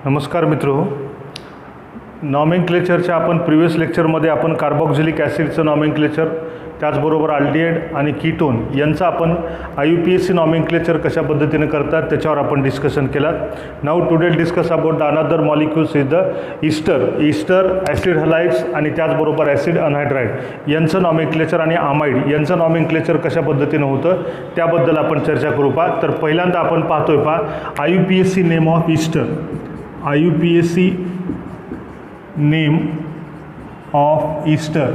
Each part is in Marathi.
नमस्कार मित्रो. नॉमेनक्लेचरच्या आपण प्रिव्हियस लेक्चरमध्ये आपण कार्बोक्झिलिक ॲसिडचं नॉमेनक्लेचर, त्याचबरोबर अल्डिहाइड आणि कीटोन यांचं आपण IUPAC नॉमेनक्लेचर कशा पद्धतीने करतात त्याच्यावर आपण डिस्कशन केलं. Now today discuss about the another molecules is the Easter acid halides आणि त्याचबरोबर ॲसिड अनहायड्राइड यांचं नॉमेनक्लेचर आणि आमाइड यांचं नॉमेनक्लेचर कशा पद्धतीनं होतं त्याबद्दल आपण चर्चा करू. तर पहिल्यांदा आपण पाहतोय IUPAC name of Easter. IUPAC name of Easter.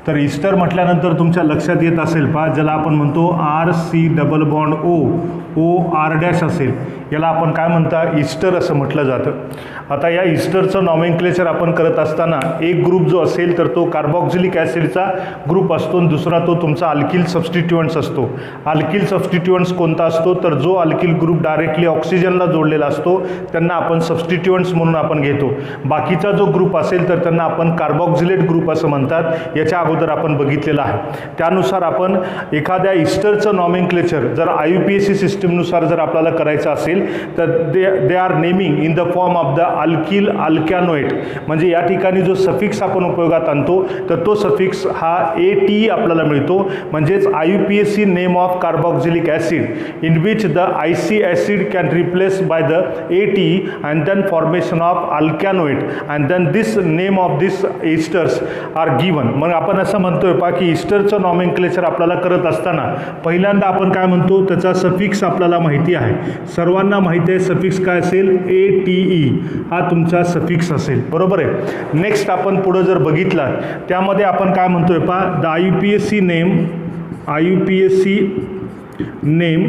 तर ईस्टर म्हटल्यानंतर तुमच्या लक्षात येत असेल ज्याला आपण म्हणतो RC+O असेल, याला आपण काय म्हणता, ईस्टर असं म्हटलं जातं. आता या ईस्टरचं नॉमेनक्लेचर आपण करत असताना एक ग्रुप जो असेल तर तो कार्बोक्झिलिक ॲसिडचा ग्रुप असतो आणि दुसरा तो तुमचा अल्किल सबस्टिट्युएंट्स असतो. अल्किल सबस्टिट्युएंट्स कोणता असतो तर जो अल्किल ग्रुप डायरेक्टली ऑक्सिजनला जोडलेला असतो त्यांना आपण सबस्टिट्युएंट्स म्हणून आपण घेतो. बाकीचा जो ग्रुप असेल तर त्यांना आपण कार्बोक्झिलेट ग्रुप असं म्हणतात. याच्या अगोदर आपण बघितलेलं आहे. त्यानुसार आपण एखाद्या ईस्टरचं नॉमेनक्लेचर जर IUPAC सिस्टीमनुसार जर आपल्याला करायचं असेल तर they are naming in the form of the alkyl alkanoate. म्हणजे या ठिकाणी जो सफिक्स आपण उपयोगात आणतो तर तो सफिक्स हा ATE आपल्याला मिळतो. म्हणजेच IUPAC name of carboxylic acid in which the IC acid can replace by the ATE and then formation of alkanoate and then this name of this esters are given. मग आपण असं म्हणतोय की ईस्टरचं नॉमेनक्लेचर आपल्याला करत असताना पहिल्यांदा आपण काय म्हणतो, त्याचा सफिक्स आपल्याला माहिती आहे. सर्वांना माहिती आहे सफिक्स काय असेल, ATE हा तुमचा सफिक्स असेल, बरोबर आहे. नेक्स्ट आपण पुढे जर बघितलं त्यामध्ये आपण काय म्हणतोय the IUPAC name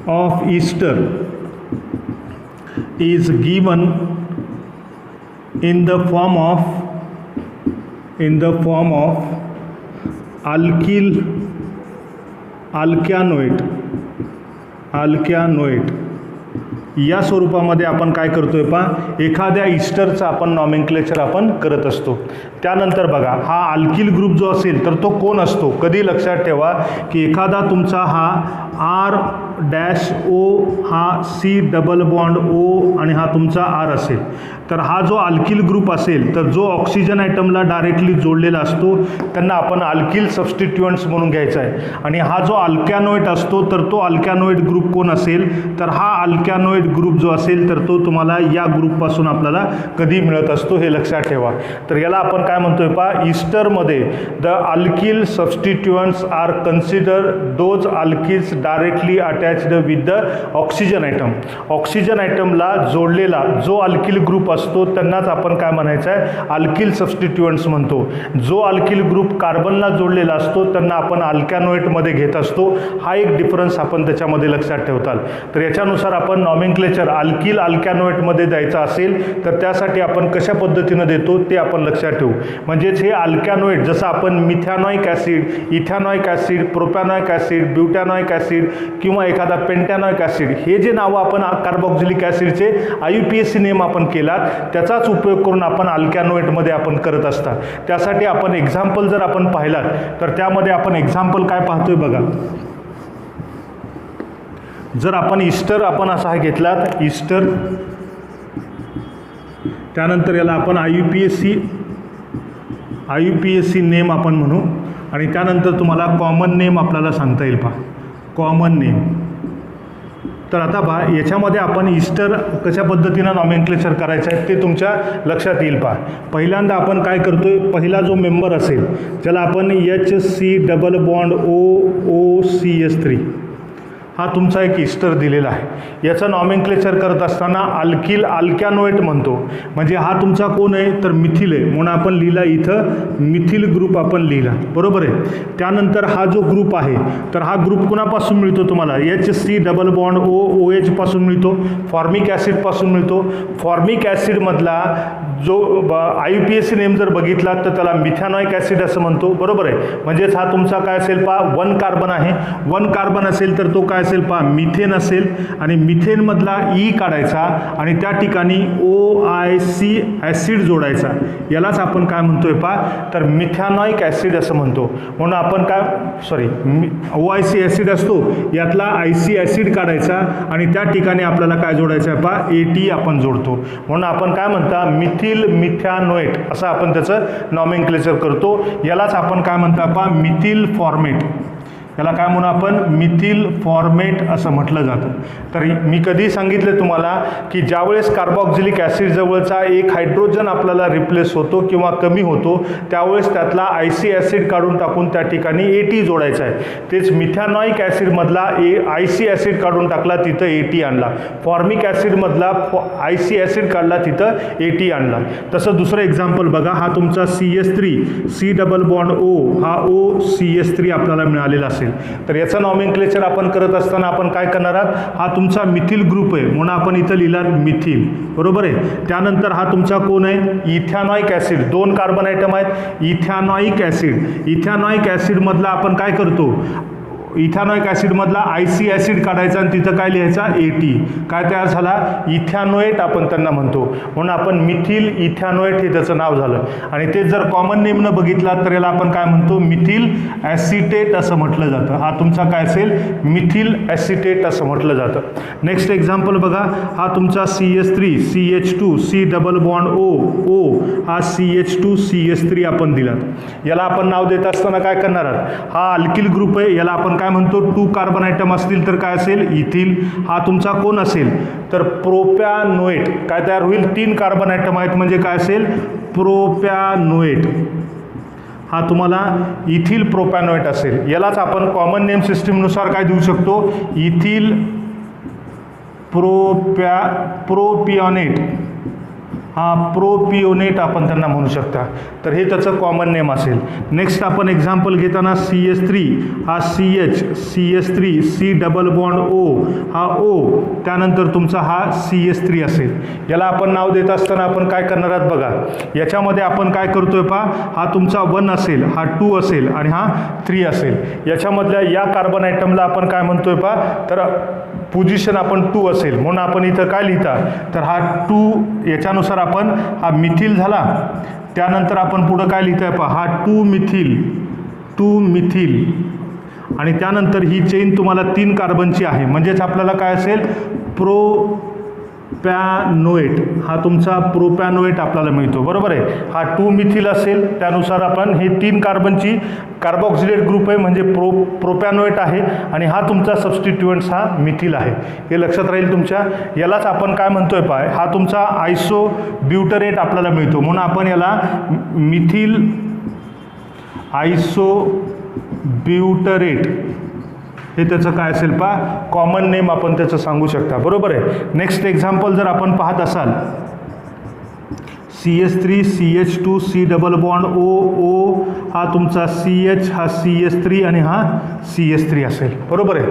of Easter is given in the form of अल्कॅनोएट या स्वरूपामध्ये आपण काय करतोय एखाद्या ईस्टरचं आपण नॉमेनक्लेचर आपण करत असतो. त्यानंतर बघा हा अल्किल ग्रुप जो असेल तर तो कोण असतो, कधी लक्षात ठेवा की एखादा तुमचा हा R-O हा C+O आणि हा तुमचा R असेल तर हा जो अल्किल ग्रुप असेल तर जो ऑक्सिजन ॲटमला डायरेक्टली जोडलेला असतो त्यांना आपण अल्किल सबस्टिट्युएंट्स म्हणून घ्यायचा आहे. आणि हा जो अल्कॅनोएट असतो तर तो अल्कॅनोएट ग्रुप कोण असेल तर हा अल्कॅनोएट ग्रुप जो असेल तर तो तुम्हाला या ग्रुपपासून आपल्याला कधी मिळत असतो हे लक्षात ठेवा. तर याला आपण काय म्हणतोय ईस्टरमध्ये the alkyl substituents are consider those alkyls directly attached with the oxygen atom. Oxygen ॲटमला जोडलेला जो अल्किल ग्रुप असतो त्यांनाच आपण काय म्हणायचं आहे, अल्किल सबस्टिट्युएंट्स म्हणतो. जो अल्किल ग्रुप कार्बनला जोडलेला असतो त्यांना आपण अल्कॅनोएटमध्ये घेत असतो. हा एक डिफरन्स आपण त्याच्यामध्ये लक्षात ठेवताल. तर याच्यानुसार आपण नॉमेनक्लेचर अल्किल अल्कॅनोएटमध्ये द्यायचं असेल तर त्यासाठी आपण कशा पद्धतीनं देतो ते आपण लक्षात ठेवू. म्हणजेच हे अल्कॅनोएट जसं आपण methanoic acid, ethanoic acid, propanoic acid, butanoic acid किंवा एखादा पेंटॅनॉइक ॲसिड हे जे नावं आपण कार्बोक्झिलिक ॲसिडचे IUPAC नेम आपण केलात त्याचाच उपयोग करून आपण अल्कॅनोएटमध्ये आपण करत असतात. त्यासाठी आपण एक्झाम्पल जर आपण पाहिलात तर त्यामध्ये आपण एक्झाम्पल काय पाहतोय बघा. जर आपण ईस्टर आपण असा हा घेतलात ईस्टर, त्यानंतर याला आपण IUPAC नेम आपण म्हणू आणि त्यानंतर तुम्हाला कॉमन नेम आपल्याला सांगता येईल कॉमन नेम. तर आता याच्यामध्ये आपण ईस्टर कशा पद्धतीनं नॉमेनक्लेचर करायचं आहे ते तुमच्या लक्षात येईल. पहिल्यांदा आपण काय करतोय, पहिला जो मेंबर असेल ज्याला आपण HC+OOCH3 हा तुमचा एक ईस्टर दिलेला आहे. याचं नॉमेनक्लेचर करत असताना अल्किल अल्कॅनोएट म्हणतो. म्हणजे हा तुमचा कोण आहे तर मिथिल आहे म्हणून आपण लिहिला इथं मिथिल ग्रुप आपण लिहिला, बरोबर आहे. त्यानंतर हा जो ग्रुप आहे तर हा ग्रुप कुणापासून मिळतो तुम्हाला, HC+OOH पासून मिळतो, फॉर्मिक ॲसिडपासून मिळतो. फॉर्मिक ॲसिडमधला जो IUPAC नेम जर बघितला तर त्याला मिथॅनॉइक ॲसिड असं म्हणतो, बरोबर आहे. म्हणजेच हा तुमचा काय असेल 1 कार्बन आहे. 1 कार्बन असेल तर तो काय असेल पहा, मिथेन असेल आणि मिथेनमधला ई काढायचा आणि त्या ठिकाणी OIC ॲसिड जोडायचा. यालाच आपण काय म्हणतोय पहा, तर मिथॅनॉइक ॲसिड असं म्हणतो. म्हणून आपण काय OIC ॲसिड असतो, यातला IC ॲसिड काढायचा आणि त्या ठिकाणी आपल्याला काय जोडायचं आहे पहा, AT आपण जोडतो. म्हणून आपण काय म्हणता, मिथिल मिथॅनोएट असं आपण त्याचं नॉमेनक्लेचर करतो. यालाच आपण काय म्हणता पहा, मिथिल फॉर्मेट. याला काय म्हणून आपण मिथिल फॉर्मेट असं म्हटलं जातं. तर मी कधी सांगितलं तुम्हाला की ज्यावेळेस कार्बॉक्झिलिक ॲसिड जवळचा एक हायड्रोजन आपल्याला रिप्लेस होतो किंवा कमी होतो, त्यावेळेस त्यातला IC ॲसिड काढून टाकून त्या ठिकाणी AT जोडायचा आहे. तेच मिथॅनॉइक ॲसिडमधला IC ॲसिड काढून टाकला, तिथं AT आणला. फॉर्मिक ॲसिडमधला IC ॲसिड काढला, तिथं AT आणला. तसं दुसरं एक्झाम्पल बघा, हा तुमचा CH3 C double bond O, हा OCH3 आपल्याला मिळालेला असेल. तर याचं नॉमेनक्लेचर आपण करत असताना आपण काय करणार आहात, हा तुमचा मिथिल ग्रुप आहे म्हणून आपण इथं लिहिला मिथिल, बरोबर आहे. त्यानंतर हा तुमचा कोण आहे, इथॅनॉइक ॲसिड. 2 कार्बन आयटम आहेत, इथॅनॉइक ॲसिड. इथॅनॉइक ॲसिडमधला आपण काय करतो, इथॅनॉइक ॲसिडमधला IC ॲसिड काढायचा आणि तिथं काय लिहायचा, AT. काय तयार झाला, इथॅनोएट आपण त्यांना म्हणतो. म्हणून आपण मिथिल इथॅनोएट हे त्याचं नाव झालं. आणि ते जर कॉमन नेमनं बघितला तर याला आपण काय म्हणतो, मिथिल ॲसिटेट असं म्हटलं जातं. हा तुमचा काय असेल, मिथिल ॲसिटेट असं म्हटलं जातं. नेक्स्ट एक्झाम्पल बघा, हा तुमचा CH3 CH2 C double bond O, हा CH2 CH3 आपण दिलात. याला आपण नाव देत असताना काय करणार आहात, हा अल्किल ग्रुप आहे, याला आपण काय म्हणतो, 2 कार्बन आयटम असतील तर काय असेल, इथिल. हा तुमचा कोण असेल, तर प्रोपॅनोएट. काय तयार होईल, 3 कार्बन आयटम आहेत म्हणजे काय असेल, प्रोपॅनोएट. हा तुम्हाला इथिल प्रोपॅनोएट असेल. यालाच आपण कॉमन नेम सिस्टीमनुसार काय देऊ शकतो, इथिल प्रोपिओनेट. हा प्रोपिओनेट आपण त्यांना म्हणू शकता. तर हे त्याचं कॉमन नेम असेल. नेक्स्ट आपण एक्झाम्पल घेताना CH3, हा CH3 C double bond O, हा O. त्यानंतर तुमचा हा CH3 असेल. याला आपण नाव देत असताना आपण काय करणार आहात बघा, याच्यामध्ये आपण काय करतोय पहा, हा तुमचा 1 असेल, हा 2 असेल आणि हा 3 असेल. याच्यामधल्या या कार्बन आयटमला आपण काय म्हणतोय पहा, तर पोझिशन आपण 2 असेल म्हणून आपण इथं काय लिहिता, तर हा 2. याच्यानुसार आपण हा मिथिल झाला. त्यानंतर आपण पुढं काय लिहिताय पहा, हा 2 मिथिल आणि त्यानंतर ही चेन तुम्हाला 3 कार्बनची आहे म्हणजेच आपल्याला काय असेल, प्रोपॅनोएट. हा तुमचा प्रोपॅनोएट आपल्याला मिळतो, बरोबर आहे. हा 2 मिथिल असेल, त्यानुसार आपण हे 3 कार्बनची कार्बॉक्सिलेट ग्रुप आहे म्हणजे प्रोपॅनोएट आहे आणि हा तुमचा सबस्टिट्युएंट्स हा मिथिल आहे. हे लक्षात राहील तुमच्या. यालाच आपण काय म्हणतोय पहा, हा तुमचा आयसोब्युटरेट आपल्याला मिळतो म्हणून आपण याला मिथिल आयसोब्युटरेट हे त्याचं काय असेल पहा, कॉमन नेम आपण त्याचं सांगू शकता, बरोबर आहे. नेक्स्ट एक्झाम्पल जर आपण पाहत असाल, CH3 CH2 C double bond O, हा तुमचा CH, हा CH3 आणि हा CH3 असेल, बरोबर आहे.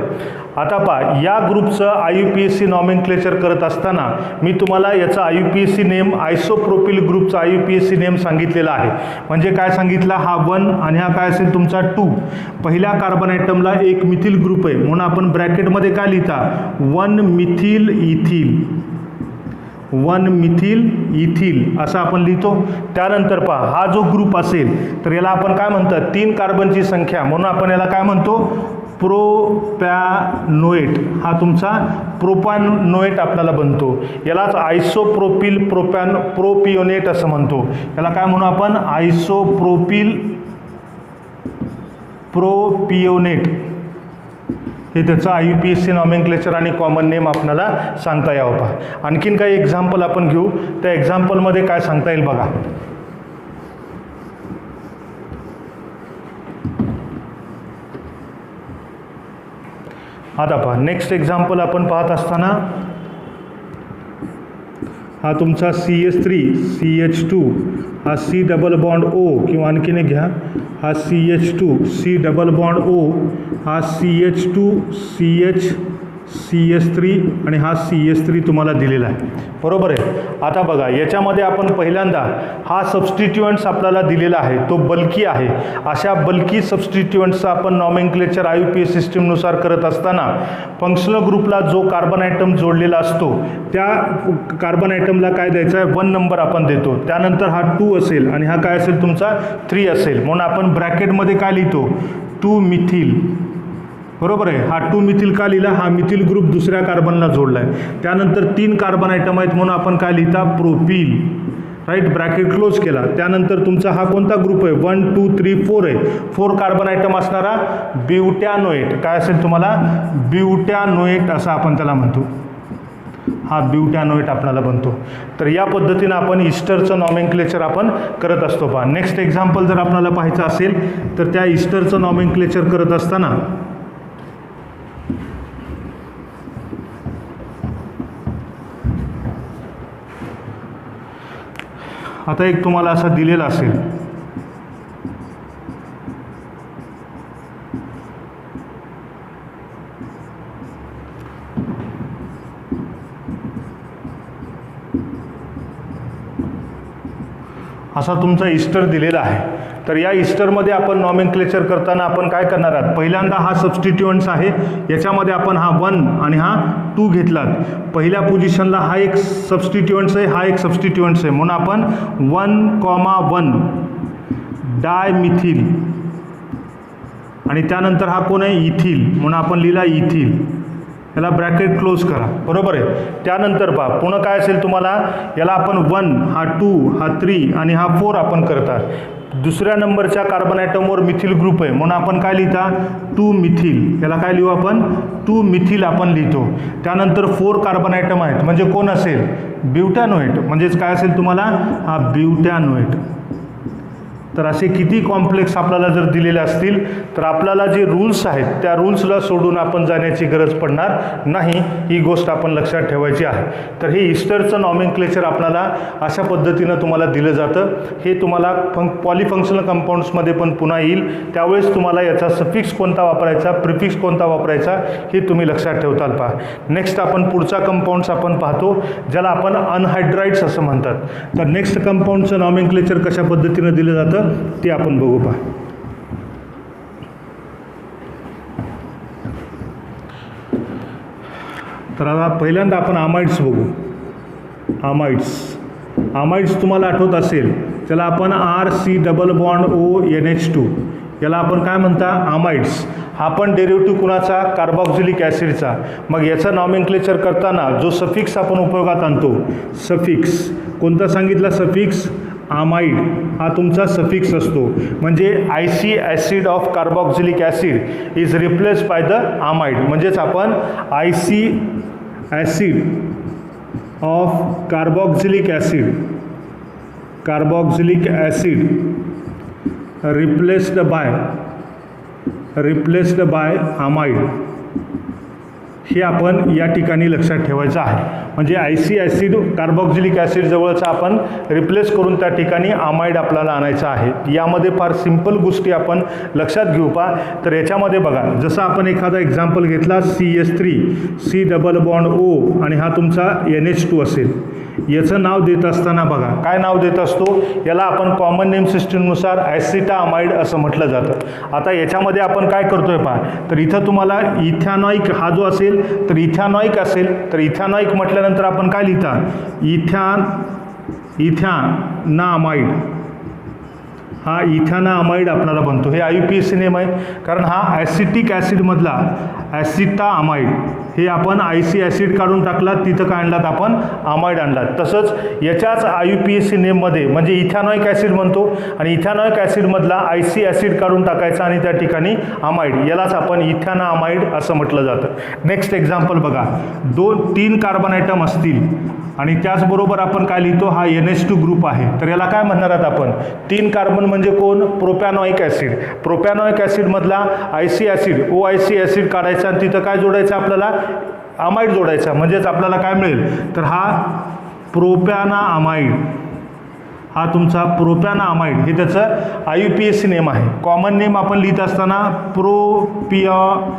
आता पहा, या ग्रुपचं IUPAC नॉमेनक्लेचर करत असताना मी तुम्हाला याचा IUPAC नेम, आयसोप्रोपिल ग्रुपचा IUPAC नेम सांगितलेला आहे. म्हणजे काय सांगितलं, हा 1 आणि हा काय असेल तुमचा 2. पहिल्या कार्बन आयटमला एक मिथिल ग्रुप आहे म्हणून आपण ब्रॅकेटमध्ये काय लिहिता, 1 मिथिल इथिल, 1 मिथिल इथिल असं आपण लिहितो. त्यानंतर पहा, हा जो ग्रुप असेल तर याला आपण काय म्हणतात, 3 कार्बनची संख्या म्हणून आपण याला काय म्हणतो, प्रोपॅनोएट. हा तुमचा प्रोपॅनोएट आपल्याला बनतो. यालाच आयसोप्रोपिल प्रोपिओनेट असं म्हणतो. याला काय म्हणू आपण, प्रोपिओनेट. हे त्याचं IUPAC नॉमेनक्लेचर आणि कॉमन नेम आपल्याला सांगता यावं. पहा, आणखीन काही एक्झाम्पल आपण घेऊ. त्या एक्झाम्पलमध्ये काय सांगता येईल बघा. आता पहा, नेक्स्ट एक्झाम्पल आपण पाहत असताना हा तुमचा CH3 CH2 हा C डबल बॉन्ड O किंवा आणखीन एक घ्या, हा CH2 C double bond O, हा CH2 CH CS3 आणि हा CS3 तुम्हाला दिलेला आहे, बरोबर आहे. आता बघा याच्यामध्ये आपण पहिल्यांदा हा सबस्टिट्युएंट्स आपल्याला दिलेला आहे तो बल्की आहे. अशा बल्की सबस्टिट्युएंट्सचं आपण नॉमेनक्लेचर IUPAC सिस्टीमनुसार करत असताना फंक्शनल ग्रुपला जो कार्बन आयटम जोडलेला असतो त्या कार्बन आयटमला काय द्यायचा आहे 1 नंबर आपण देतो. त्यानंतर हा 2 असेल आणि हा काय असेल तुमचा 3 असेल, म्हणून आपण ब्रॅकेटमध्ये काय लिहितो 2 मिथिल, बरोबर आहे. हा 2 मिथिल का लिहिला, हा मिथिल ग्रुप दुसऱ्या कार्बनला जोडला आहे. त्यानंतर 3 कार्बन आयटम आहेत म्हणून आपण काय लिहिता प्रोपिल, राईट, ब्रॅकेट क्लोज केला. त्यानंतर तुमचा हा कोणता ग्रुप आहे 1 2 3 4 आहे, 4 कार्बन आयटम असणारा ब्युटॅनोएट, काय असेल तुम्हाला ब्युटॅनोएट असं आपण त्याला म्हणतो, हा ब्युटॅनोएट आपल्याला बनतो. तर या पद्धतीनं आपण ईस्टरचं नॉमेनक्लेचर आपण करत असतो. पहा नेक्स्ट एक्झाम्पल जर आपल्याला पाहायचं असेल तर त्या ईस्टरचं नॉमेनक्लेचर करत असताना आता एक तुम्हाला असा दिलेला असेल, असा तुमचा ईस्टर दिलेला आहे. तर या ईस्टरमध्ये आपण नॉमेनक्लेचर करताना आपण काय करणार आहात, पहिल्यांदा हा सबस्टिट्युएंट्स आहे, याच्यामध्ये आपण हा 1 आणि हा 2 घेतलात. पहिल्या पोझिशनला हा एक सबस्टिट्युएंट्स आहे, हा एक सबस्टिट्युएंट्स आहे, म्हणून आपण 1,1 डायमिथिल आणि त्यानंतर हा कोण आहे इथिल, म्हणून आपण लिहिला इथिल, याला ब्रॅकेट क्लोज करा, बरोबर आहे. त्यानंतर पहा पुन्हा काय असेल तुम्हाला, याला आपण 1 हा 2 हा 3 आणि हा 4 आपण करतात. दुसऱ्या नंबरच्या कार्बन आयटमवर मिथिल ग्रुप आहे म्हणून आपण काय लिहिता 2 मिथिल, याला काय लिहू आपण 2 मिथिल आपण लिहितो. त्यानंतर 4 कार्बन आयटम आहेत म्हणजे कोण असेल ब्युटॅनोएट, म्हणजेच काय असेल तुम्हाला हा ब्युटॅनोएट. तर असे किती कॉम्प्लेक्स आपल्याला जर दिलेले असतील तर आपल्याला जे रूल्स आहेत त्या रूल्सला सोडून आपण जाण्याची गरज पडणार नाही, ही गोष्ट आपण लक्षात ठेवायची आहे. तर हे ईस्टरचं नॉमेनक्लेचर आपल्याला अशा पद्धतीनं तुम्हाला दिलं जातं. हे तुम्हाला पॉलिफंक्शनल कंपाऊंड्समध्ये पण पुन्हा येईल, त्यावेळेस तुम्हाला याचा सफिक्स कोणता वापरायचा प्रिफिक्स कोणता वापरायचा हे तुम्ही लक्षात ठेवताल. पहा नेक्स्ट आपण पुढचा कंपाऊंड्स आपण पाहतो ज्याला आपण अनहायड्राइड्स असं म्हणतात. तर नेक्स्ट कंपाऊंडचं नॉमेनक्लेचर कशा पद्धतीनं दिलं जातं ते आपण बघू. पहा तर आता पहिल्यांदा आपण अमाइड्स बघू. अमाइड्स तुम्हाला आठवत असेल त्याला आपण RC≡ONH2 याला आपण काय म्हणता अमाइड्स. हा पण डेरिव्हेटिव्ह कुणाचा कार्बॉक्झिलिक ॲसिडचा. मग याचं नॉमेनक्लेचर करताना जो सफिक्स आपण उपयोगात आणतो, सफिक्स कोणता सांगितला, सफिक्स आमाइड हा तुमचा सफिक्स असतो. म्हणजे IC acid of carboxylic acid is replace by the amide. म्हणजेच आपण IC acid of carboxylic acid replaced by amide हे आपण या ठिकाणी लक्षात ठेवायचं आहे. म्हणजे IC ॲसिड कार्बॉक्झिलिक ॲसिड जवळचा आपण रिप्लेस करून त्या ठिकाणी आमाइड आपल्याला आणायचं आहे. यामध्ये फार सिंपल गोष्टी आपण लक्षात घेऊ. पा तर याच्यामध्ये बघा जसं आपण एखादा एक्झाम्पल घेतला CS3 C≡O आणि हा तुमचा NH2 असेल. याचं नाव देत असताना बघा काय नाव देत असतो, याला आपण कॉमन नेम सिस्टीमनुसार ॲसिटामाइड असं म्हटलं जातं. आता याच्यामध्ये आपण काय करतोय पहा, तर इथं तुम्हाला इथॅनॉइक हा जो असेल तर इथॅनॉइक असेल तर इथॅनॉइक म्हटल्यानंतर आपण काय लिहिता इथॅनामाइड. हा इथॅनामाइड आपल्याला बनतो. हे IUPAC नेम आहे कारण हा ॲसिटिक ॲसिडमधला ॲसिटामाइड हे आपण IC ॲसिड काढून टाकला, तिथं काय आणलात आपण आमाइड आणलात. तसंच याच्याच IUPAC नेममध्ये म्हणजे इथॅनॉइक ॲसिड म्हणतो आणि इथॅनॉइक ॲसिडमधला IC ॲसिड काढून टाकायचा आणि त्या ठिकाणी आमाइड, यालाच आपण इथॅनामाइड असं म्हटलं जातं. नेक्स्ट एक्झाम्पल बघा, 2-3 कार्बन आयटम असतील आणि त्याचबरोबर आपण काय लिहितो हा NH2 ग्रुप आहे. तर याला काय म्हणणार आहात आपण 3 कार्बन म्हणजे कोण प्रोपॅनॉइक ॲसिड. प्रोपॅनॉइक ॲसिडमधला IC ॲसिड OIC ॲसिड काढायचा आणि तिथं काय जोडायचं आपल्याला आमाइड जोडायचा. म्हणजेच आपल्याला काय मिळेल तर हा प्रोपॅनामाइड. हा तुमचा प्रोपॅनामाइड हे त्याचं IUPAC नेम आहे. कॉमन नेम आपण लिहित असताना प्रोपियानामाइड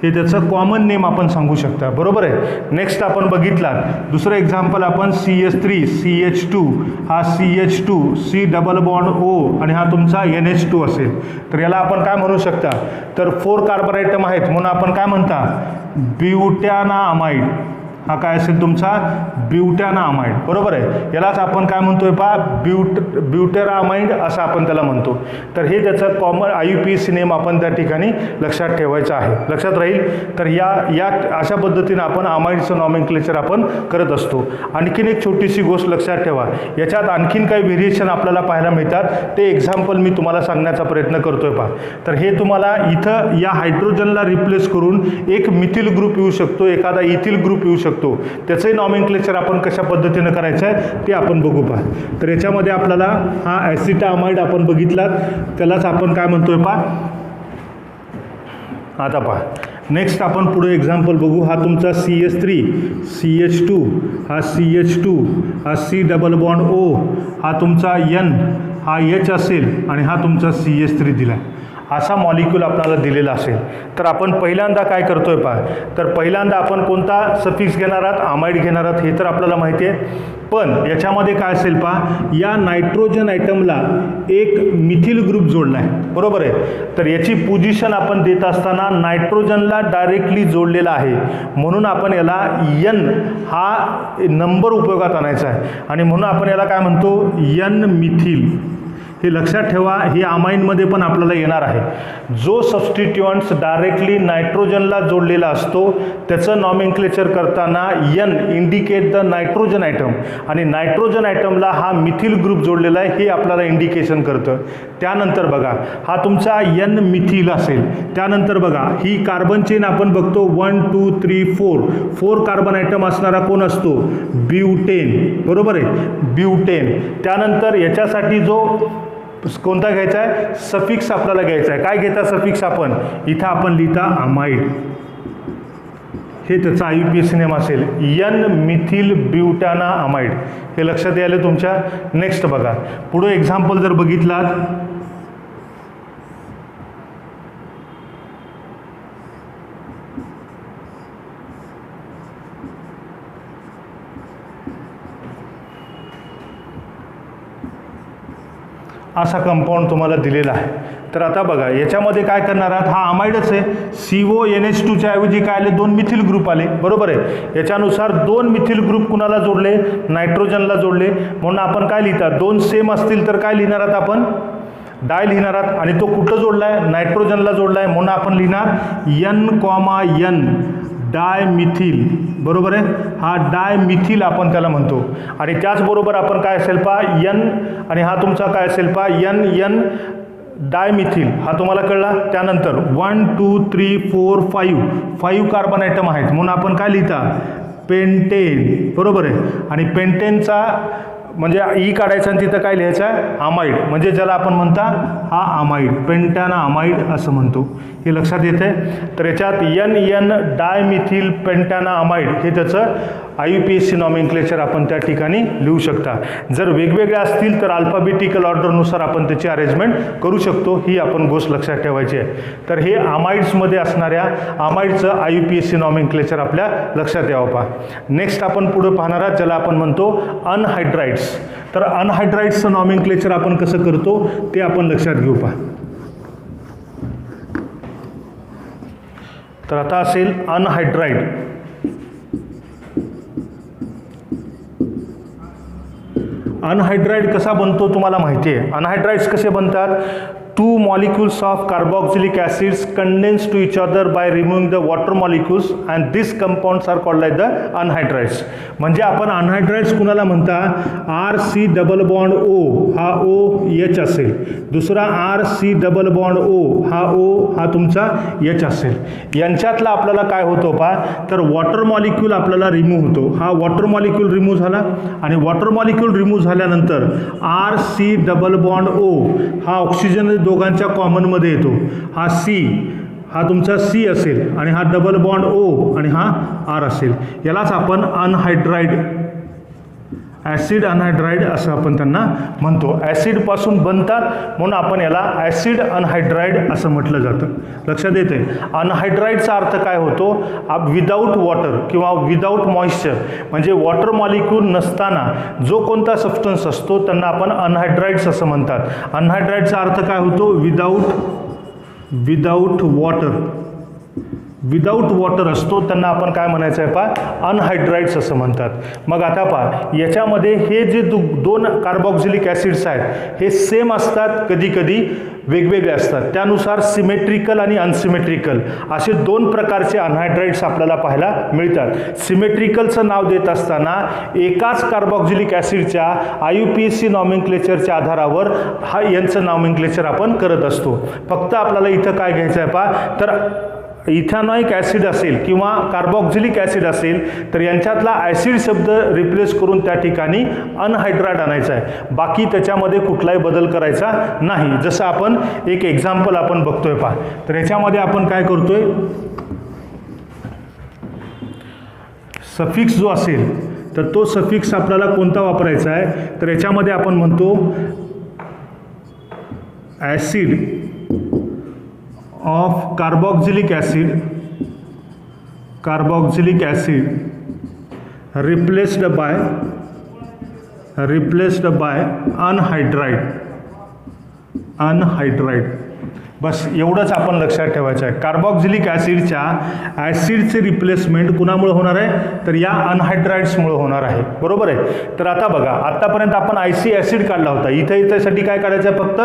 हे त्याचं कॉमन नेम आपण सांगू शकता, बरोबर आहे. नेक्स्ट आपण बघितला दुसरं एक्झाम्पल आपण CH3 CH2 हा CH2 C double bond O आणि हा तुमचा NH2 असेल तर याला आपण काय म्हणू शकता तर 4 कार्बन आयटम आहेत म्हणून आपण काय म्हणता ब्युटॅनामाइड. हा काय असेल तुमचा ब्युटॅनामाइड, बरोबर आहे. यालाच आपण काय म्हणतोय ब्युटेरामाइड असं आपण त्याला म्हणतो. तर हे त्याचं कॉमन IUPAC नेम आपण त्या ठिकाणी लक्षात ठेवायचं आहे, लक्षात राहील. तर या अशा पद्धतीने आपण अमाइडचं नॉमेनक्लेचर आपण करत असतो. आणखीन एक छोटीशी गोष्ट लक्षात ठेवा, याच्यात आणखीन काही व्हेरिएशन आपल्याला पाहायला मिळतात, ते एक्झाम्पल मी तुम्हाला सांगण्याचा प्रयत्न करतोय पहा. तर हे तुम्हाला इथं या हायड्रोजनला रिप्लेस करून एक मिथिल ग्रुप येऊ शकतो, एखादा इथिल ग्रुप येऊ शकतो. त्याचंही नॉमेनक्लेचर आपण कशा पद्धतीने करायचं आहे ते आपण बघू पहा. तर याच्यामध्ये आपल्याला हा ॲसिटामाइड आपण बघितला, त्यालाच आपण काय म्हणतोय पहा. आता पहा नेक्स्ट आपण पुढे एक्झाम्पल बघू. हा तुमचा CH3 CH2 हा CH2 हा C डबल बॉन्ड O हा तुमचा N हा H असेल आणि हा तुमचा CH3 दिला, असा मॉलिक्यूल आपल्याला दिलेला असेल. तर आपण पहिल्यांदा काय करतोय पहा, तर पहिल्यांदा आपण कोणता सफिक्स घेणार आहात, अमाइड घेणार आहात हे तर आपल्याला माहिती आहे. पण याच्यामध्ये काय असेल पहा, या नायट्रोजन आयटमला एक मिथिल ग्रुप जोडला आहे, बरोबर आहे. तर याची पोझिशन आपण देत असताना नायट्रोजनला डायरेक्टली जोडलेला आहे म्हणून आपण याला N हा नंबर उपयोगात आणायचा आहे आणि म्हणून आपण याला काय म्हणतो N मिथिल. हे लक्षात ठेवा, हे अमाइनमध्ये पण आपल्याला येणार आहे. जो सबस्टिट्युअंट्स डायरेक्टली नायट्रोजनला जोडलेला असतो त्याचं नॉमेनक्लेचर करताना N indicate the nitrogen item आणि नायट्रोजन आयटमला हा मिथिल ग्रुप जोडलेला आहे हे आपल्याला इंडिकेशन करतं. त्यानंतर बघा हा तुमचा N मिथिल असेल. त्यानंतर बघा ही कार्बन चेन आपण बघतो 1 2 3 4 कार्बन आयटम असणारा कोण असतो ब्युटेन, बरोबर आहे ब्युटेन. त्यानंतर याच्यासाठी जो कोणता घ्यायचा आहे सफिक्स आपल्याला घ्यायचा आहे. काय घेता सफिक्स आपण इथं आपण लिहिता अमाइड, हे त्याचं IUPAC नेम असेल N मिथिल ब्युटॅना अमाइड. हे लक्षात यायला तुमच्या. नेक्स्ट बघा पुढे एक्झाम्पल जर बघितलात असा कंपाऊंड तुम्हाला दिलेला आहे. तर आता बघा याच्यामध्ये काय करणार आहात, हा अमाइडच आहे. CONH2च्या ऐवजी काय आले 2 मिथिल ग्रुप आले, बरोबर आहे. याच्यानुसार 2 मिथिल ग्रुप कुणाला जोडले नायट्रोजनला जोडले म्हणून आपण काय लिहितात 2 सेम असतील तर काय लिहिणार आहात आपण डाय लिहिणार आहात आणि तो कुठं जोडला आहे नायट्रोजनला जोडला आहे म्हणून आपण लिहिणार N, डाय मिथिल, बरोबर आहे. हा डाय मिथिल आपण त्याला म्हणतो. आणि त्याचबरोबर आपण काय असेल पहा N आणि हा तुमचा काय असेल पहा N डायमिथिल हा तुम्हाला कळला. त्यानंतर 1 2 3 4 5 कार्बन आयटम आहेत म्हणून आपण काय लिहिता पेंटेन, बरोबर आहे. आणि पेंटेनचा म्हणजे ई काढायचा आणि तिथं काय लिहायचं आहे अमाइड, म्हणजे ज्याला आपण म्हणता हा अमाइड पेंटॅना अमाइड असं म्हणतो. हे लक्षात येते. तर याच्यात N डायमिथिल पेंटॅना अमाइड हे त्याचं IUPAC नॉमेनक्लेचर आपण त्या ठिकाणी लिहू शकता. जर वेगवेगळ्या असतील तर अल्फाबेटिकल ऑर्डरनुसार आपण त्याची अरेंजमेंट करू शकतो, ही आपण गोष्ट लक्षात ठेवायची आहे. तर हे अमाइड्समध्ये असणाऱ्या अमाइडचं IUPAC नॉमेनक्लेचर आपल्या लक्षात यावं पहा. नेक्स्ट आपण पुढे पाहणार आहात ज्याला आपण म्हणतो अनहायड्राइड्स. तर अनहायड्राइड्सचं नॉमेनक्लेचर आपण कसं करतो ते आपण लक्षात घेऊ पहा. तर आता असेल अनहायड्राइड. अनहायड्राइड कसा बनतो तुम्हाला माहिती आहे. अनहायड्राइड्स कसे बनतात, 2 molecules of carboxylic acids condense to each other by removing the water molecules and these compounds are called like the anhydrides. म्हणजे आपण अनहायड्राइड्स कुणाला म्हणता RC डबल बॉन्ड O हा OH असेल, दुसरा RC डबल बॉन्ड O हा O हा तुमचा H असेल. यांच्यातला आपल्याला काय होतो पहा तर वॉटर मॉलिक्यूल आपल्याला रिमूव्ह होतो. हा वॉटर मॉलिक्यूल रिमूव्ह झाला आणि वॉटर मॉलिक्यूल रिमूव्ह झाल्यानंतर RC डबल बॉन्ड O हा ऑक्सिजन दोघांच्या कॉमनमध्ये येतो. हा C हा तुमचा C असेल आणि हा डबल बॉन्ड O आणि हा R असेल. यालाच आपण अनहायड्राइड ॲसिड अनहायड्राईड असं आपण त्यांना म्हणतो. ॲसिडपासून बनतात म्हणून आपण याला ॲसिड अनहायड्राईड असं म्हटलं जातं. लक्षात येते. अनहायड्राईडचा अर्थ काय होतो, विदाऊट वॉटर किंवा विदाऊट मॉइश्चर, म्हणजे वॉटर मॉलिक्यूल नसताना जो कोणता सबस्टन्स असतो त्यांना आपण अनहायड्राईड्स असं म्हणतात. अनहायड्राईडचा अर्थ काय होतो, विदाऊट वॉटर असतो त्यांना आपण काय म्हणायचं आहे पहा, अनहायड्राईड्स असं म्हणतात. मग आता पहा याच्यामध्ये हे जे दोन कार्बॉक्झिलिक ॲसिड्स आहेत हे सेम असतात, कधी कधी वेगवेगळे असतात. त्यानुसार सिमेट्रिकल आणि अनसिमेट्रिकल असे दोन प्रकारचे अनहायड्राईड्स आपल्याला पाहायला मिळतात. सिमेट्रिकलचं नाव देत असताना एकाच कार्बॉक्झिलिक ॲसिडच्या IUPAC नॉमेनक्लेचरच्या आधारावर यांचं नॉमेनक्लेचर आपण करत असतो. फक्त आपल्याला इथं काय घ्यायचं आहे पहा, तर इथॅनॉइक ॲसिड असेल किंवा कार्बॉक्झिलिक ॲसिड असेल तर यांच्यातला ॲसिड शब्द रिप्लेस करून त्या ठिकाणी अनहायड्राईड आणायचा आहे. बाकी त्याच्यामध्ये कुठलाही बदल करायचा नाही. जसं आपण एक एक्झाम्पल आपण बघतोय पहा, तर याच्यामध्ये आपण काय करतोय, सफिक्स जो असेल तर तो सफिक्स आपल्याला कोणता वापरायचा आहे, तर याच्यामध्ये आपण म्हणतो acid of carboxylic acid replaced by anhydride. बस एवढंच आपण लक्षात ठेवायचं आहे. कार्बॉक्झिलिक ॲसिडच्या ॲसिडचे रिप्लेसमेंट कुणामुळे होणार आहे, तर या अनहायड्राईड्समुळे होणार आहे. बरोबर आहे. तर आता बघा, आत्तापर्यंत आपण IC ॲसिड काढला होता. इथं याच्यासाठी काय काढायचं आहे, फक्त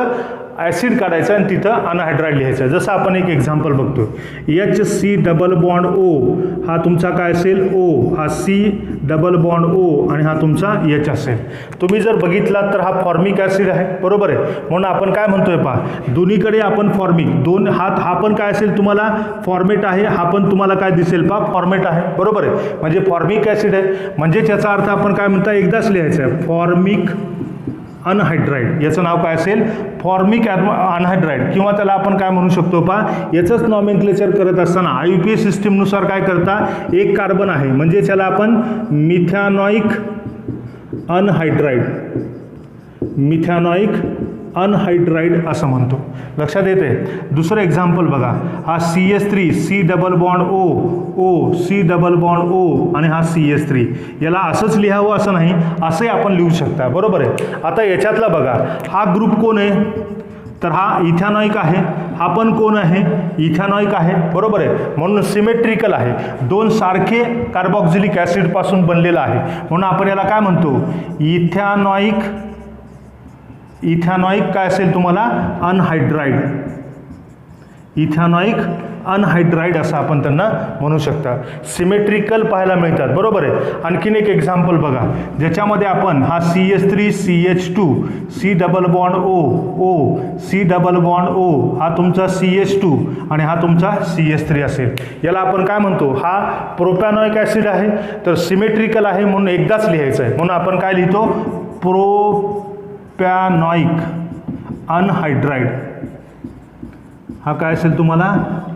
ॲसिड काढायचं आणि तिथं अनहायड्राईड लिहायचं. जसं आपण एक एक्झाम्पल बघतो, HC डबल बॉन्ड O हा तुमचा काय असेल, O हा C डबल बॉन्ड O आणि हा तुमचा H असेल. तुम्ही जर बघितलात तर हा फॉर्मिक ॲसिड आहे. बरोबर आहे. म्हणून आपण काय म्हणतोय पहा, दोन्हीकडे आपण फॉर्मिक, दोन हात हा पण काय असेल तुम्हाला फॉर्मेट आहे, हा पण तुम्हाला काय दिसेल पहा फॉर्मेट आहे. बरोबर आहे. म्हणजे फॉर्मिक ॲसिड आहे, म्हणजेच याचा अर्थ आपण काय म्हणता, एकदाच लिहायचं आहे, फॉर्मिक अनहायड्राईड. याचं नाव काय असेल, फॉर्मिक अनहायड्राईड, किंवा त्याला आपण काय म्हणू शकतो पहा, याचंच नॉमेनक्लेचर करत असताना IUPAC सिस्टीमनुसार काय करता, एक कार्बन आहे म्हणजे त्याला आपण मिथॅनॉइक अनहायड्राईड असं म्हणतो. लक्षात येते. दुसरं एक्झाम्पल बघा, हा CH3 C double bond O C double bond O आणि हा CH3. याला असंच लिहावं असं नाही, असंही आपण लिहू शकता. बरोबर आहे. आता याच्यातला बघा, हा ग्रुप कोण आहे, तर हा इथॅनॉइक आहे. हा पण कोण आहे, इथॅनॉइक आहे. बरोबर आहे. म्हणून सिमेट्रिकल आहे, दोन सारखे कार्बॉक्झिलिक ॲसिडपासून बनलेला आहे. म्हणून आपण याला काय म्हणतो, इथॅनॉइक काय असेल तुम्हाला, अनहायड्राईड. इथॅनॉइक अनहायड्राईड असं आपण त्यांना म्हणू शकता. सिमेट्रिकल पाहायला मिळतात. बरोबर आहे. आणखीन एक एक्झाम्पल बघा, ज्याच्यामध्ये आपण हा CH3 CH2 C double bond O C double bond O हा तुमचा CH2 आणि हा तुमचा CH3 असेल. याला आपण काय म्हणतो, हा प्रोपॅनॉइक ॲसिड आहे, तर सिमेट्रिकल आहे म्हणून एकदाच लिहायचं आहे. म्हणून आपण काय लिहितो, प्रोपॅनॉइक अनहायड्राईड. हा काय असेल तुम्हाला,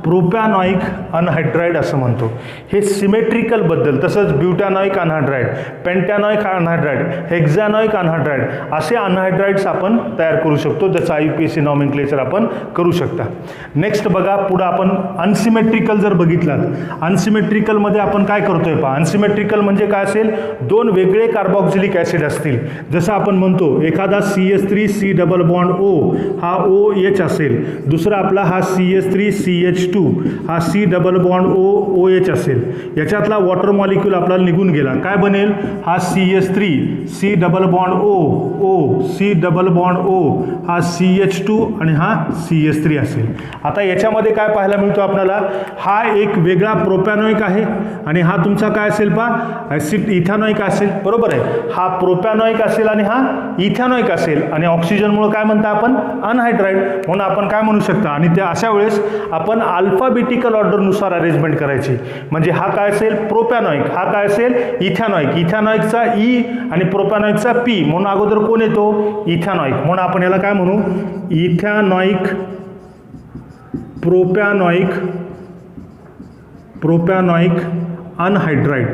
प्रोपॅनॉइक अनहायड्राईड असं म्हणतो. हे सिमेट्रिकल बद्दल. तसंच ब्युटॅनॉइक अनहायड्राईड, पेंटॅनॉइक अनहायड्राईड, हेक्झॅनॉइक अनहायड्राईड असे अनहायड्राईड्स आपण तयार करू शकतो. त्याचं IUPAC नॉमेनक्लेचर आपण करू शकता. नेक्स्ट बघा, पुढं आपण अनसिमेट्रिकल जर बघितलात, अनसिमेट्रिकलमध्ये आपण काय करतोय पहा. अनसिमेट्रिकल म्हणजे काय असेल, दोन वेगळे कार्बॉक्झिलिक ॲसिड असतील. जसं आपण म्हणतो एखादा CH3 C double bond O हा OH असेल, दुसरा आपला हा CH3 CH2 हा C डबल बॉन्ड OH असेल. याच्यातला वॉटर मॉलिक्यूल आपल्याला निघून गेला, काय बनेल, हा CH3 C double bond O C double bond O हा CH2 आणि हा CH3 असेल. आता याच्यामध्ये काय पाहायला मिळतो आपल्याला, हा एक वेगळा प्रोपॅनॉइक आहे आणि हा तुमचा काय असेल पहा, ॲसिड इथॅनॉइक असेल. बरोबर आहे. हा प्रोपॅनॉइक असेल आणि हा इथॅनॉइक असेल आणि ऑक्सिजनमुळे काय म्हणता आपण, अनहायड्राईड. म्हणून आपण काय म्हणू शकता, आणि त्या अशा वेळेस आपण अल्फाबेटिकल ऑर्डरनुसार अरेंजमेंट करायची. म्हणजे हा काय असेल, प्रोपॅनॉइक, हा काय असेल, इथॅनॉइक. इथॅनॉइकचा E आणि प्रोपॅनॉइकचा P, म्हणून अगोदर कोण येतो, इथॅनॉइक. म्हणून आपण याला काय म्हणू, इथॅनॉइक प्रोपॅनॉइक अनहायड्राईड.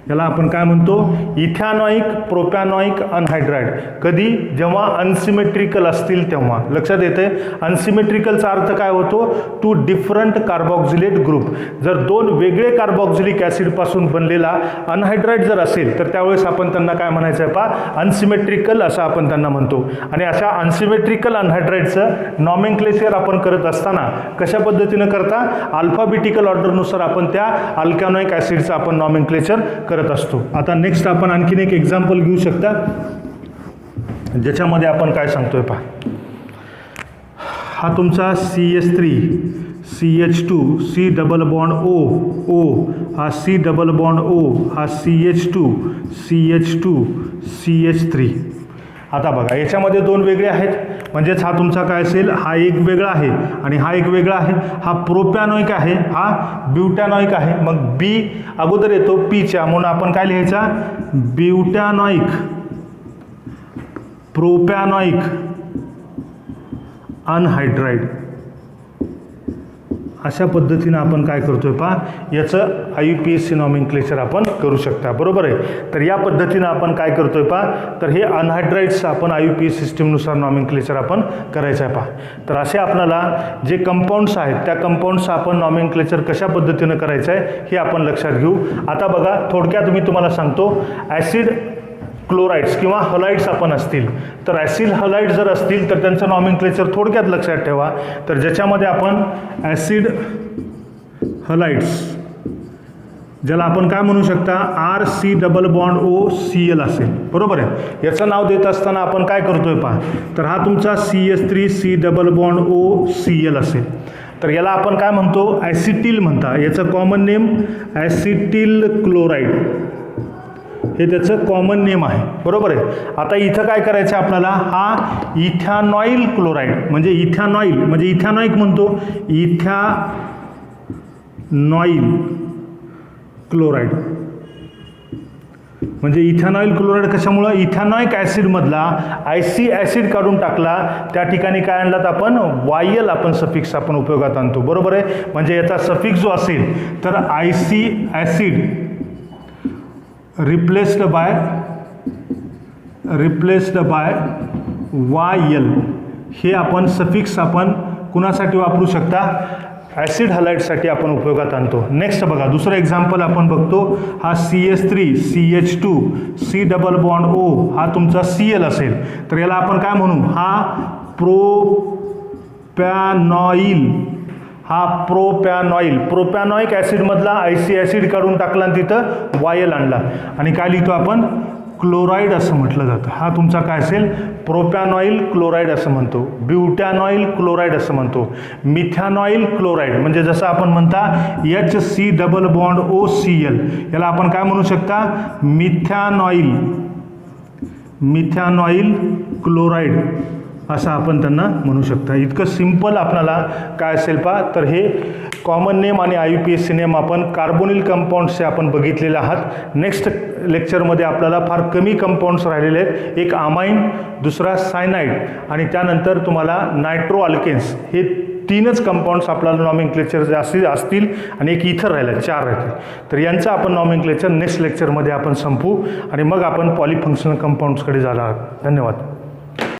याला आपण काय म्हणतो, इथॅनॉइक प्रोपॅनॉइक अनहायड्राइड. कधी, जेव्हा अनसिमेट्रिकल असतील तेव्हा. लक्षात येते, अनसिमेट्रिकलचा अर्थ काय होतो, टू डिफरंट कार्बॉक्झिलेट ग्रुप. जर दोन वेगळे कार्बॉक्झिलिक ॲसिडपासून बनलेला अनहायड्राइड जर असेल तर त्यावेळेस आपण त्यांना काय म्हणायचं आहे पहा, अनसिमेट्रिकल असं आपण त्यांना म्हणतो. आणि अशा अनसिमेट्रिकल अनहायड्राइडचं नॉमेनक्लेचर आपण करत असताना कशा पद्धतीनं करता, अल्फाबेटिकल ऑर्डरनुसार आपण त्या अल्कॅनॉइक ॲसिडचं आपण नॉमेनक्लेचर करत असतो. आता नेक्स्ट आपण आणखीन एक एक्झाम्पल घेऊ शकता, ज्याच्यामध्ये आपण काय सांगतोय पहा. हा तुमचा CH3 CH2 C double bond O O, हा C डबल बॉन्ड O, हा CH2 CH2 CH3. आता बघा, याच्यामध्ये दोन वेगळे आहेत, म्हणजेच हा तुमचा काय असेल, हा एक वेगळा आहे आणि हा एक वेगळा आहे. हा प्रोपॅनॉइक आहे, हा ब्युटॅनॉइक आहे. मग बी अगोदर येतो पीच्या, म्हणून आपण काय लिहायचा, ब्युटॅनॉइक प्रोपॅनॉइक अनहायड्राइड. अशा पद्धतीनं आपण काय करतोय पहा, याचं IUPAC नॉमेनक्लेचर आपण करू शकता. बरोबर आहे. तर या पद्धतीनं आपण काय करतोय पहा, तर हे अनहायड्राइड्स आपण IUPAC सिस्टीमनुसार नॉमेनक्लेचर आपण करायचं आहे पहा. तर असे आपल्याला जे कंपाऊंड्स आहेत त्या कंपाऊंड्सचं आपण नॉमेनक्लेचर कशा पद्धतीनं करायचं आहे हे आपण लक्षात घेऊ. आता बघा, थोडक्यात मी तुम्हाला सांगतो, ॲसिड क्लोराइड्स किंवा हलाइड्स आपण असतील तर ॲसिड हलाइड जर असतील तर त्यांचं नॉमेनक्लेचर थोडक्यात लक्षात ठेवा. तर ज्याच्यामध्ये आपण ॲसिड हलाइड्स, ज्याला आपण काय म्हणू शकता, RC डबल बॉन्ड OCl असेल. बरोबर आहे. याचं नाव देत असताना आपण काय करतोय पहा, तर हा तुमचा CH3 C double bond OCl असेल. तर याला आपण काय म्हणतो, ॲसिटिल म्हणता. याचं कॉमन नेम ॲसिटिल क्लोराईड, हे त्याचं कॉमन नेम आहे. बरोबर आहे. आता इथं काय करायचं आहे आपल्याला, हा इथॅनॉइल क्लोराईड, म्हणजे इथॅनॉइल म्हणजे इथॅनॉइक म्हणतो, इथॅनॉइल क्लोराईड. म्हणजे इथॅनॉइल क्लोराईड कशामुळं, इथॅनॉइक ॲसिडमधला आयसी ॲसिड काढून टाकला, त्या ठिकाणी काय आणलात आपण, वायल आपण सफिक्स आपण उपयोगात आणतो. बरोबर आहे. म्हणजे याचा सफिक्स जो असेल तर IC acid replaced bye YL, हे आपण सफिक्स आपण कुणासाठी वापरू शकता, ॲसिड हलाइडसाठी आपण उपयोगात आणतो. नेक्स्ट बघा, दुसरं एक्झाम्पल आपण बघतो. हा CH3 CH2 C double bond O, हा तुमचा Cl असेल. तर याला आपण काय म्हणू, हा प्रोपॅनॉइल, हा प्रोपॅनॉइक ॲसिडमधला आयसी ॲसिड काढून टाकला आणि तिथं वायल आणला आणि काय लिहितो आपण, क्लोराईड असं म्हटलं जातं. हा तुमचा काय असेल, प्रोपॅनॉइल क्लोराईड असं म्हणतो, ब्युटॅनॉइल क्लोराईड असं म्हणतो, मिथॅनॉइल क्लोराईड. म्हणजे जसं आपण म्हणता HC डबल बॉन्ड OCl, याला आपण काय म्हणू शकता, मिथॅनॉइल क्लोराईड असं आपण त्यांना म्हणू शकता. इतकं सिंपल आपल्याला काय असेल पहा, तर हे कॉमन नेम आणि IUPAC नेम आपण कार्बोनिल कंपाऊंड्सचे आपण बघितलेले आहात. नेक्स्ट लेक्चरमध्ये आपल्याला फार कमी कंपाऊंड्स राहिलेले आहेत. एक अमाइन, दुसरा सायनाइड आणि त्यानंतर तुम्हाला नायट्रो अल्केन्स, हे तीनच कंपाऊंड्स आपल्याला नॉमेनक्लेचर जे असतील आणि एक इथर राहिलं, 4 राहतील. तर यांचं आपण नॉमेनक्लेचर नेक्स्ट लेक्चरमध्ये आपण संपवू आणि मग आपण पॉलिफंक्शनल कंपाऊंड्सकडे जाणार आहोत. धन्यवाद.